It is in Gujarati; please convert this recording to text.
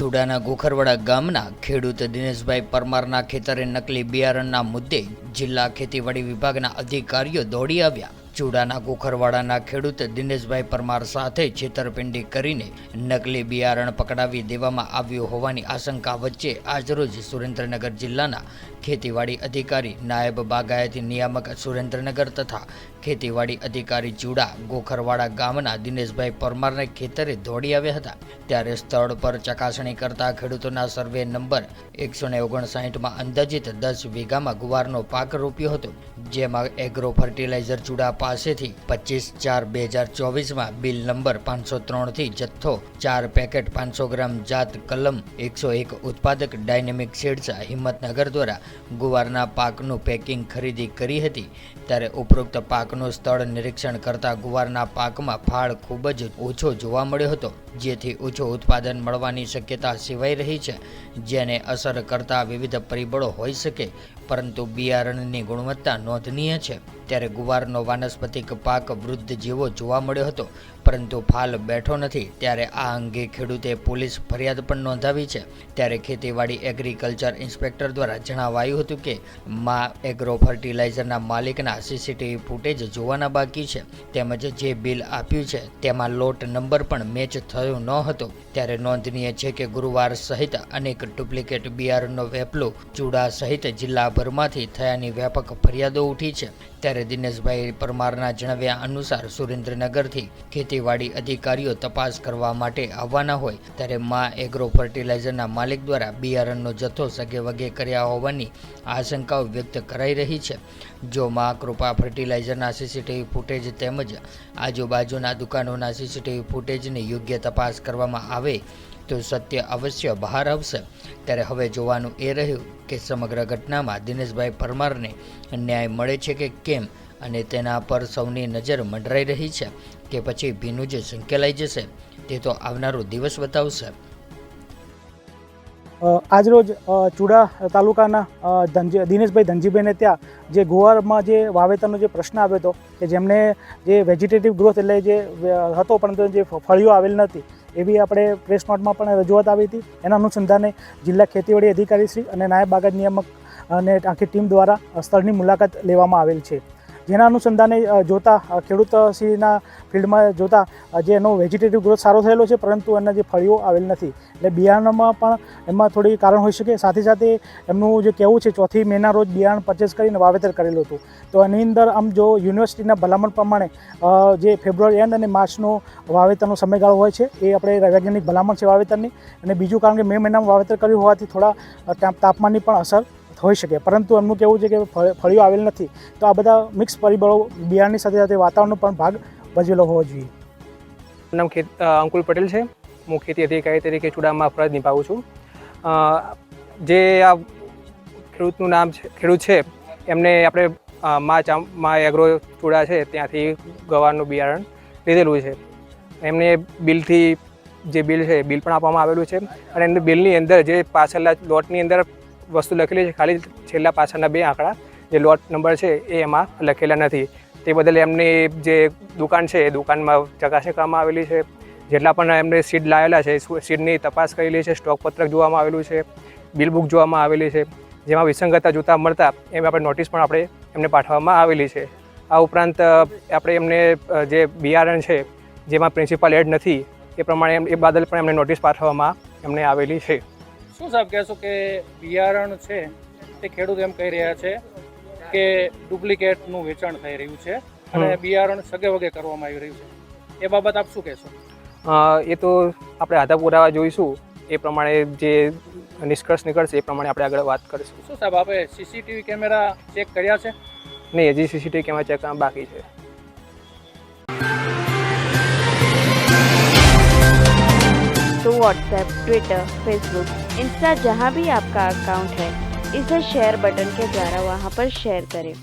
ચુડાના ગોખરવાડા ગામના ખેડૂત દિનેશભાઈ પરમારના ખેતરે નકલી બિયારણના મુદ્દે જિલ્લા ખેતીવાડી વિભાગના અધિકારીઓ દોડી આવ્યા। ચુડાના ગોખરવાડાના ખેડૂત દિનેશભાઈ પરમાર સાથે છેતરપિંડી કરીને નકલી બિયારણ પકડાવી દેવામાં આવ્યું હોવાની આશંકા વચ્ચે આજરોજ સુરેન્દ્રનગર જિલ્લાના ખેતીવાડી અધિકારી, નાયબ બાગાયતી નિયામક સુરેન્દ્રનગર તથા ખેતીવાડી અધિકારી ચુડા ગોખરવાડા ગામના દિનેશભાઈ પરમારને ખેતરે દોડી આવ્યા હતા। ત્યારે સ્થળ પર ચકાસણી કરતા ખેડૂતોના સર્વે નંબર 159માં અંદાજિત 10 વીઘામાં ગુવારનો પાક રોપ્યો હતો, જેમાં એગ્રો ફર્ટિલાઇઝર ચુડા પાસેથી 25/4/2024માં બિલ નંબર 503 થી જથ્થો 4 પેકેટ 500 ગ્રામ જાત કલમ 101 ઉત્પાદક ડાયનેમિક સીડ્સ હિંમતનગર દ્વારા ગુવારના પાકનું પેકિંગ ખરીદી કરી હતી। ત્યારે ઉપરોક્ત પાકનું સ્થળ નિરીક્ષણ કરતા ગુવારના પાકમાં ફાળ ખૂબ જ ઓછો જોવા મળ્યો હતો, જેથી ઓછું ઉત્પાદન મળવાની શક્યતા સેવાઈ રહી છે, જેને અસર કરતા વિવિધ પરિબળો હોઈ શકે, પરંતુ બિયારણની ગુણવત્તા નોંધનીય છે। ત્યારે ગુવારનો વાનસ્પતિક પાક વૃદ્ધ જેવો જોવા મળ્યો હતો, પરંતુ ફાલ બેઠો નથી। ત્યારે આ અંગે ખેડૂતે પોલીસ ફરિયાદ પણ નોંધાવી છે। ત્યારે ખેતીવાડી એગ્રીકલ્ચર ઇન્સ્પેક્ટર દ્વારા જણાવાયું હતું કે મા એગ્રો ફર્ટિલાઇઝરના માલિકના સીસીટીવી ફૂટેજ જોવાના બાકી છે, તેમજ જે બિલ આપ્યું છે તેમાં લોટ નંબર પણ મેચ થયો ન હતો। ત્યારે નોંધનીય છે કે ગુરુવાર સહિત અનેક ડુપ્લિકેટ બિયારણનો વેપલો ચુડા સહિત જિલ્લાભરમાંથી થયાની વ્યાપક ફરિયાદો ઉઠી છે। ત્યારે દિનેશભાઈ પરમારના જણાવ્યા અનુસાર સુરેન્દ્રનગરથી ખેતીવાડી અધિકારીઓ તપાસ કરવા માટે આવવાના હોય ત્યારે મા એગ્રો ફર્ટિલાઇઝરના માલિક દ્વારા બિયારણનો જથ્થો સગેવગે કર્યા હોવાની આશંકાઓ વ્યક્ત કરાઈ રહી છે। જો મા કૃપા ફર્ટિલાઇઝરના સીસીટીવી ફૂટેજ તેમજ આજુબાજુના દુકાનોના સીસીટીવી ફૂટેજની યોગ્ય તપાસ કરવામાં આવે તો સત્ય અવશ્ય બહાર આવશે। ત્યારે હવે જોવાનું એ રહ્યું કે સમગ્ર ઘટનામાં દિનેશભાઈ પરમારને ન્યાય મળે છે કે કેમ, અને તેના પર સૌની નજર મંડરાઈ રહી છે કે પછી ભીનું જ સંકેલાઈ જશે, તે તો આવનારો દિવસ બતાવશે। આજરોજ ચુડા તાલુકાના દિનેશભાઈ ધનજીભાઈને ત્યાં જે ગુવારમાં જે વાવેતરનો જે પ્રશ્ન આવ્યો હતો કે જેમને જે વેજીટેટિવ ગ્રોથ એટલે જે હતો પરંતુ જે ફળીઓ આવેલ નથી એવી આપણે પ્રેસ નોટમાં પણ રજૂઆત આવી હતી। એના અનુસંધાને જિલ્લા ખેતીવાડી અધિકારી શ્રી અને નાયબ બાગાયત નિયામક અને આખી ટીમ દ્વારા સ્થળની મુલાકાત લેવામાં આવેલ છે, જેના અનુસંધાને જોતા ખેડૂતશ્રીના ફિલ્ડમાં જોતા જે એનો વેજીટેટિવ ગ્રોથ સારો થયેલો છે, પરંતુ એના જે ફળીઓ આવેલ નથી, એટલે બિયારણમાં પણ એમાં થોડી કારણ હોઈ શકે। સાથે સાથે એમનું જે કહેવું છે 4 મેના રોજ બિયારણ પરચેસ કરીને વાવેતર કરેલું હતું, તો એની અંદર આમ જો યુનિવર્સિટીના ભલામણ પ્રમાણે જે ફેબ્રુઆરી એન્ડ અને માર્ચનો વાવેતરનો સમયગાળો હોય છે એ આપણે વૈજ્ઞાનિક ભલામણ છે વાવેતરની, અને બીજું કારણ કે મે મહિનામાં વાવેતર કર્યું હોવાથી થોડા તાપમાનની પણ અસર હોઈ શકે, પરંતુ એમનું કહેવું છે કે ફળીઓ આવેલ નથી, તો આ બધા મિક્સ પરિબળો બિયારણની સાથે સાથે વાતાવરણનો પણ ભાગ ભજવેલો હોવો જોઈએ। નામ અંકુલ પટેલ છે, હું ખેતી અધિકારી તરીકે ચુડામાં ફરજ નિભાવું છું। જે આ ખેડૂતનું નામ છે ખેડૂત છે એમને આપણે મા એગ્રો ચુડા છે ત્યાંથી ગવારનું બિયારણ લીધેલું છે। એમને બિલથી જે બિલ છે બિલ પણ આપવામાં આવેલું છે, અને એમને બિલની અંદર જે પાછળના લોટની અંદર વસ્તુ લખેલી છે, ખાલી છેલ્લા પાછળના 2 આંકડા જે લોટ નંબર છે એ એમાં લખેલા નથી, તે બદલ એમની જે દુકાન છે એ દુકાનમાં ચકાસણી કરવામાં આવેલી છે। જેટલા પણ એમને સીડ લાવેલા છે સીડની તપાસ કરેલી છે, સ્ટોક પત્રક જોવામાં આવેલું છે, બિલ બુક જોવામાં આવેલી છે, જેમાં વિસંગતતા જોતા મળતા એમ આપણે નોટિસ પણ આપણે એમને પાઠવવામાં આવેલી છે। આ ઉપરાંત આપણે એમને જે બિયારણ છે જેમાં પ્રિન્સિપાલ એડ નથી એ પ્રમાણે એ બદલ પણ એમને નોટિસ પાઠવવામાં એમને આવેલી છે। શું સાહેબ કહેશો કે બિયારણ છે તે ખેડૂત એમ કહી રહ્યા છે કે ડુપ્લિકેટનું વેચાણ થઈ રહ્યું છે અને બિયારણ સગેવગે કરવામાં આવી રહ્યું છે, એ બાબત આપ શું કહેશો? એ તો આપણે આધાર પુરાવા જોઈશું, એ પ્રમાણે જે નિષ્કર્ષ નીકળશે એ પ્રમાણે આપણે આગળ વાત કરીશું। શું સાહેબ આપણે સીસીટીવી કેમેરા ચેક કર્યા છે? નહીં, હજી સીસીટીવી કેમેરા ચેક કરવા બાકી છે। तो व्हाट्सएप, ट्विटर, फेसबुक, इंस्टा जहाँ भी आपका अकाउंट है इसे शेयर बटन के द्वारा वहाँ पर शेयर करें।